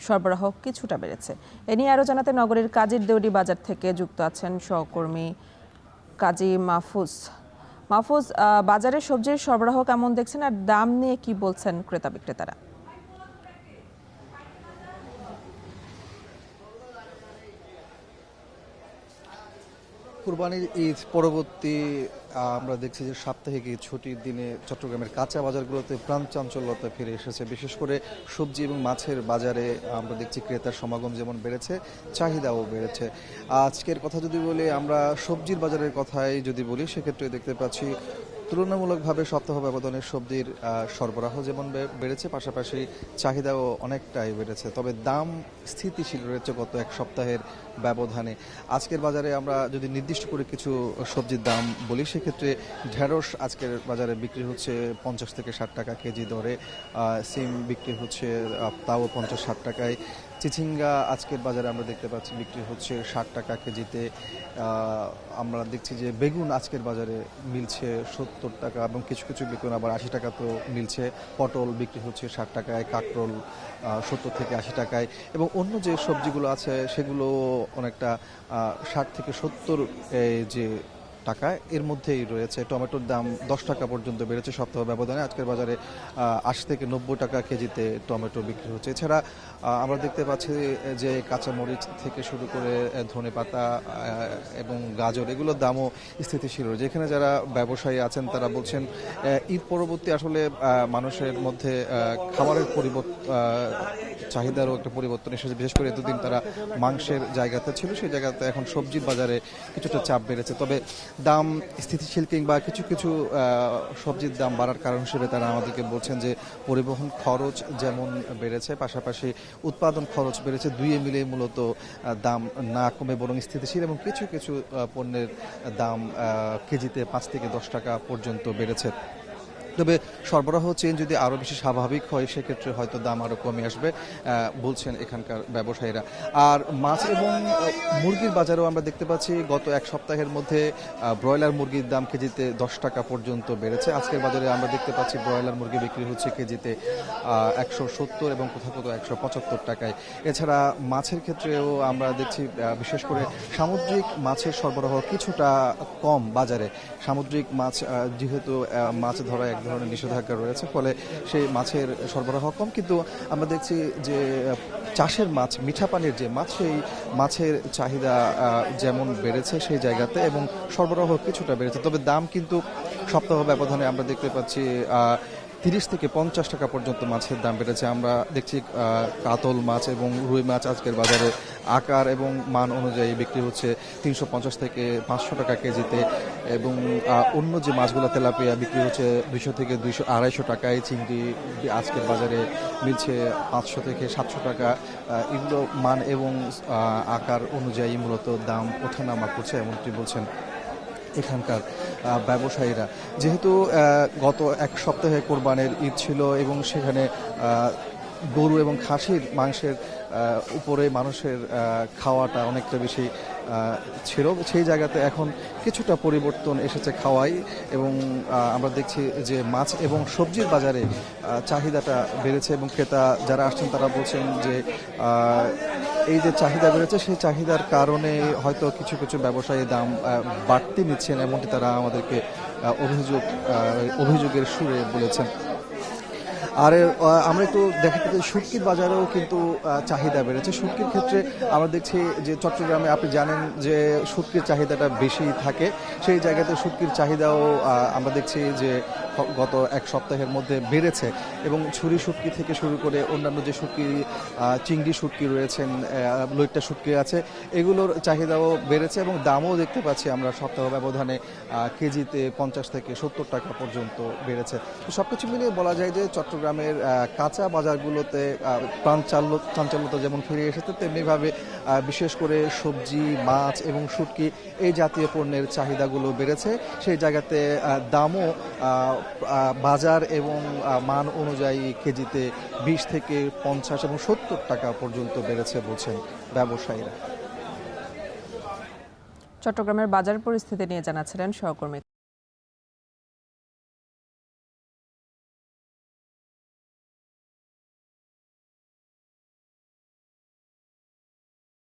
সরবরাহ কিছুটা বেড়েছে। এ নিয়ে আরও জানাতে নগরীর কাজীর দেউরি বাজার থেকে যুক্ত আছেন সহকর্মী কাজী মাহফুজ। মাহফুজ, বাজারে সবজির সরবরাহ কেমন দেখছেন আর দাম নিয়ে কি বলছেন ক্রেতা বিক্রেতারা? কুরবানির ঈদ পরবর্তী আমরা দেখছি যে সাপ্তাহিক এই ছুটির দিনে চট্টগ্রামের কাঁচা বাজারগুলোতে প্রাণ চাঞ্চল্যতা ফিরে এসেছে। বিশেষ করে সবজি এবং মাছের বাজারে আমরা দেখছি ক্রেতার সমাগম যেমন বেড়েছে, চাহিদাও বেড়েছে। আজকের কথা যদি বলি, আমরা সবজির বাজারের কথাই যদি বলি, সেক্ষেত্রে দেখতে পাচ্ছি তুলনামূলকভাবে সপ্তাহ ব্যবধানে সবজির সরবরাহ যেমন বেড়েছে, পাশাপাশি চাহিদাও অনেকটাই বেড়েছে। তবে দাম স্থিতিশীল রয়েছে গত এক সপ্তাহের ব্যবধানে। আজকের বাজারে আমরা যদি নির্দিষ্ট করে কিছু সবজির দাম বলি, সেক্ষেত্রে ঢেঁড়স আজকের বাজারে বিক্রি হচ্ছে 50 থেকে 60 টাকা কেজি দরে, সিম বিক্রি হচ্ছে তাও 50-60 টাকায়। চিচিঙ্গা আজকের বাজারে আমরা দেখতে পাচ্ছি বিক্রি হচ্ছে 60 টাকা কেজিতে। আমরা দেখছি যে বেগুন আজকের বাজারে মিলছে 70 টাকা এবং কিছু কিছু বেগুন আবার 80 টাকা তো মিলছে। পটল বিক্রি হচ্ছে 60 টাকায়, কাঁকরোল 70 থেকে 80 টাকায় এবং অন্য যে সবজিগুলো আছে সেগুলো অনেকটা 60 থেকে 70 যে টাকা এর মধ্যেই রয়েছে। টমেটোর দাম 10 টাকা পর্যন্ত বেড়েছে সপ্তাহ ব্যবধানে। আজকের বাজারে 80 থেকে 90 টাকা কেজিতে টমেটো বিক্রি হচ্ছে। এছাড়া আমরা দেখতে পাচ্ছি যে কাঁচামরিচ থেকে শুরু করে ধনেপাতা এবং গাজর এগুলোর দামও স্থিতিশীল রয়েছে। যেখানে যারা ব্যবসায়ী আছেন তারা বলছেন ঈদ পরবর্তী আসলে মানুষের মধ্যে খাবারের চাহিদারও একটা পরিবর্তন এসেছে। বিশেষ করে এতদিন তারা মাংসের জায়গাতে ছিল, সেই জায়গাতে এখন সবজির বাজারে কিছুটা চাপ বেড়েছে। তবে দাম স্থিতিশীল কিংবা কিছু কিছু সবজির দাম বাড়ার কারণ হিসেবে তারা আমাদেরকে বলছেন যে পরিবহন খরচ যেমন বেড়েছে, পাশাপাশি উৎপাদন খরচ বেড়েছে। দুইয়ে মিলে মূলত দাম না কমে বরং স্থিতিশীল এবং কিছু কিছু পণ্যের দাম কেজিতে 5 থেকে 10 টাকা পর্যন্ত বেড়েছে। তবে সরবরাহ চেইন যদি আরও বেশি স্বাভাবিক হয় সেক্ষেত্রে হয়তো দাম আরও কমে আসবে বলছেন এখানকার ব্যবসায়ীরা। আর মাছ এবং মুরগির বাজারেও আমরা দেখতে পাচ্ছি গত এক সপ্তাহের মধ্যে ব্রয়লার মুরগির দাম কেজিতে 10 টাকা পর্যন্ত বেড়েছে। আজকের বাজারে আমরা দেখতে পাচ্ছি ব্রয়লার মুরগি বিক্রি হচ্ছে কেজিতে 170 এবং কোথাও কোথাও 175 টাকায়। এছাড়া মাছের ক্ষেত্রেও আমরা দেখছি বিশেষ করে সামুদ্রিক মাছের সরবরাহ কিছুটা কম বাজারে। সামুদ্রিক মাছ যেহেতু মাছ ধরা এক ধরনের নিষেধাজ্ঞা রয়েছে, ফলে সেই মাছের সরবরাহ কম। কিন্তু আমরা দেখছি যে চাষের মাছ, মিঠা পানির যে মাছ, সেই মাছের চাহিদা যেমন বেড়েছে সেই জায়গাতে এবং সরবরাহ কিছুটা বেড়েছে। তবে দাম কিন্তু সপ্তাহ ব্যবধানে আমরা দেখতে পাচ্ছি 30 থেকে 50 টাকা পর্যন্ত মাছের দাম বেড়েছে। আমরা দেখছি কাতল মাছ এবং রুই মাছ আজকের বাজারে আকার এবং মান অনুযায়ী বিক্রি হচ্ছে 350 থেকে 500 টাকা কেজিতে এবং অন্য যে মাছগুলো তেলাপিয়া বিক্রি হচ্ছে 200 থেকে 200-250 টাকায়। চিংড়ি আজকের বাজারে মিলছে 500 থেকে 700 টাকা। এগুলো মান এবং আকার অনুযায়ী মূলত দাম ওঠানামা করছে এমনটি বলছেন এখানকার ব্যবসায়ীরা। যেহেতু গত এক সপ্তাহে কোরবানির ঈদ ছিল এবং সেখানে গরু এবং খাসির মাংসের উপরে মানুষের খাওয়াটা অনেকটা বেশি ছিল, সেই জায়গাতে এখন কিছুটা পরিবর্তন এসেছে খাওয়াই এবং আমরা দেখছি যে মাছ এবং সবজির বাজারে চাহিদাটা বেড়েছে এবং ক্রেতা যারা আসছেন তারা বলছেন যে এই যে চাহিদা বেড়েছে সেই চাহিদার কারণে হয়তো কিছু কিছু ব্যবসায়ী দাম বাড়তি নিচ্ছেন, এমনটি তারা আমাদেরকে অভিযোগের সুরে বলেছেন। আর আমরা একটু দেখাতে চাই শুটকির বাজারেও কিন্তু চাহিদা বেড়েছে। শুটকির ক্ষেত্রে আমরা দেখছি যে চট্টগ্রামে আপনি জানেন যে শুটকির চাহিদাটা বেশি থাকে, সেই জায়গাতে শুটকির চাহিদাও আমরা দেখছি যে গত এক সপ্তাহের মধ্যে বেড়েছে এবং ছুরি শুটকি থেকে শুরু করে অন্যান্য যে শুটকি, চিংড়ি শুটকি রয়েছেন, লইট্টা শুটকি আছে, এগুলোর চাহিদাও বেড়েছে এবং দামও দেখতে পাচ্ছি আমরা সপ্তাহ ব্যবধানে কেজিতে 50 থেকে 70 টাকা পর্যন্ত বেড়েছে। তো সবকিছু মিলিয়ে বলা যায় যে চট্টগ্রামের কাঁচা বাজারগুলোতে চাঞ্চল্যতা যেমন ফিরে এসেছে, তেমনিভাবে বিশেষ করে সবজি, মাছ এবং শুটকি এই জাতীয় পণ্যের চাহিদাগুলো বেড়েছে। সেই জায়গাতে দামও বাজার এবং মান অনুযায়ী কেজিতে 20 থেকে 50 এবং 70 টাকা পর্যন্ত বেড়েছে বলছেন ব্যবসায়ীরা। চট্টগ্রামের বাজার পরিস্থিতি নিয়ে জানাচ্ছিলেন সহকর্মী